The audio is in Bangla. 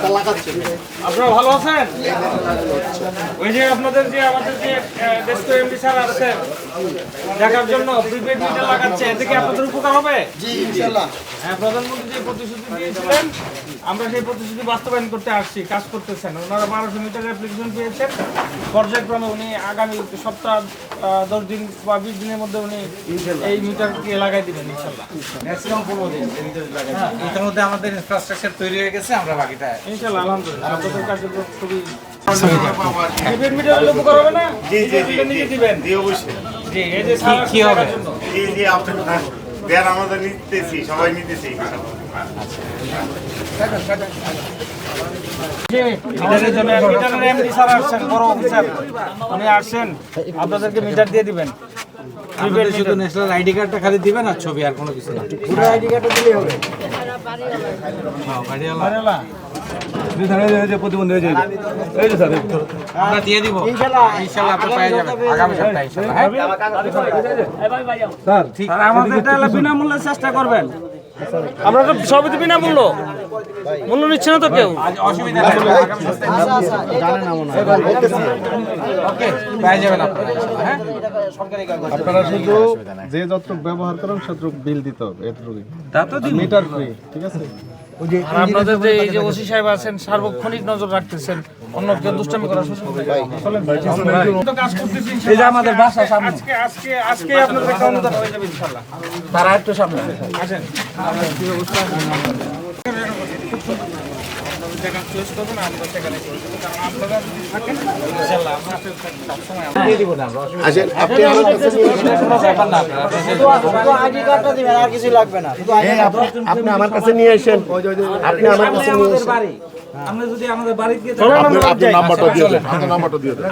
আপনারা ভালো আছেন? ওই যে আপনাদের যে আমাদের যে ডেস্কো এমডি স্যার আছেন দেখার জন্য প্রিপেড মিটার লাগাচ্ছে, এতে কি আপনাদের উপকার হবে? জি ইনশাআল্লাহ। হ্যাঁ, প্রধানমন্ত্রী যে প্রতিশ্রুতি দিয়েছিলেন আমরা সেই প্রতিশ্রুতি বাস্তবায়ন করতে আসছি, কাজ করতেছেন। ওনারা 1200 মিটারের অ্যাপ্লিকেশন পেয়েছেন। পর্যায়ক্রমে উনি আগামী সপ্তাহ 10 দিন বা 20 দিনের মধ্যে উনি এই মিটারকে লাগাই দিবেন ইনশাআল্লাহ। ম্যাক্সিমাম 15 দিন এই মিটার লাগাই। এটার মধ্যে আমাদের ইনফ্রাস্ট্রাকচার তৈরি হয়ে গেছে, আমরা বাকিটা ইনশাআল্লাহ আলহামদুলিল্লাহ আপনাদের কার্যক্রম খুবই প্রিপেড মিটারের উপকার হবে না? জি জি জি নিজে দিবেন। জি অবশ্যই। জি, এই যে সারা কি হবে? জি জি আপনারা দেন, আমাদের নিতেছি, সবাই নিতেছি। যে মিটারের জন্য মিটারের এমডি স্যার আসছেন, বড় অফিসার উনি আসছেন, আপনাদেরকে মিটার দিয়ে দিবেন। আপনাদের শুধু ন্যাশনাল আইডি কার্ডটা খালি দিবেন আর ছবি, আর কোনো কিছু না। পুরো আইডি কার্ডটা দিলেই হবে। হ্যাঁ, বাড়িওয়ালা। বারেলা আমরা দিয়ে দিব ইনশাআল্লাহ, আপনি পেয়ে যাবেন আগামী সপ্তাহে ইনশাআল্লাহ। হ্যাঁ ঠিক, আর আমাদেরটা হলো বিনামূল্যে চেষ্টা করবেন। আমরা তো সবই তো বিনামূল্য, মূল্য নিচ্ছে না তো কেউ। অসুবিধা নেই, আগামী সপ্তাহে ওকে পেয়ে যাবেন আপনারা ইনশাআল্লাহ। হ্যাঁ, আপনারা শুধু যে যতটুকু ব্যবহার করেন ততটুকু বিল দিতে হবে, এতটুকুই। তা তো দিন। মিটার ফ্রি, ঠিক আছে? আর আপনাদের যে এই যে ওসি সাহেব আছেন সার্বক্ষণিক নজর রাখতেছেন, অন্য কেউ দুষ্টামি করার সুযোগ নেই। চলেন ভাই, তো কাজ করতেছি ইনশাআল্লাহ। এই যে আমাদের বাসা সামনে, আজকে আপনাদের একটা অনুদান হয়ে যাবে ইনশাআল্লাহ। তারা একটু সামনে আসেন। কি অবস্থা? জায়গা চয়েস করবেন, আমরা সেখানে চলে যাবো। কারণ আপনারা যদি থাকেন ইনশাআল্লাহ আমরা সবসময় দিয়ে দিব না আমরা, অসুবিধা নেই। আসেন, আপনি আমার কাছে নিয়ে আসেন। কোনো ব্যাপার না, আপনারা শুধু আইডি কার্ডটা দিবেন, আর কিছু লাগবে না। শুধু আইডি আপনি আমার কাছে নিয়ে আসেন। আপনি আমার কাছে নিয়ে আসেন। বাড়ি, আমরা যদি আমাদের বাড়িতে আপনার নাম্বারটা দিয়ে দেন। আপনার নাম্বারটা দিয়ে দেন।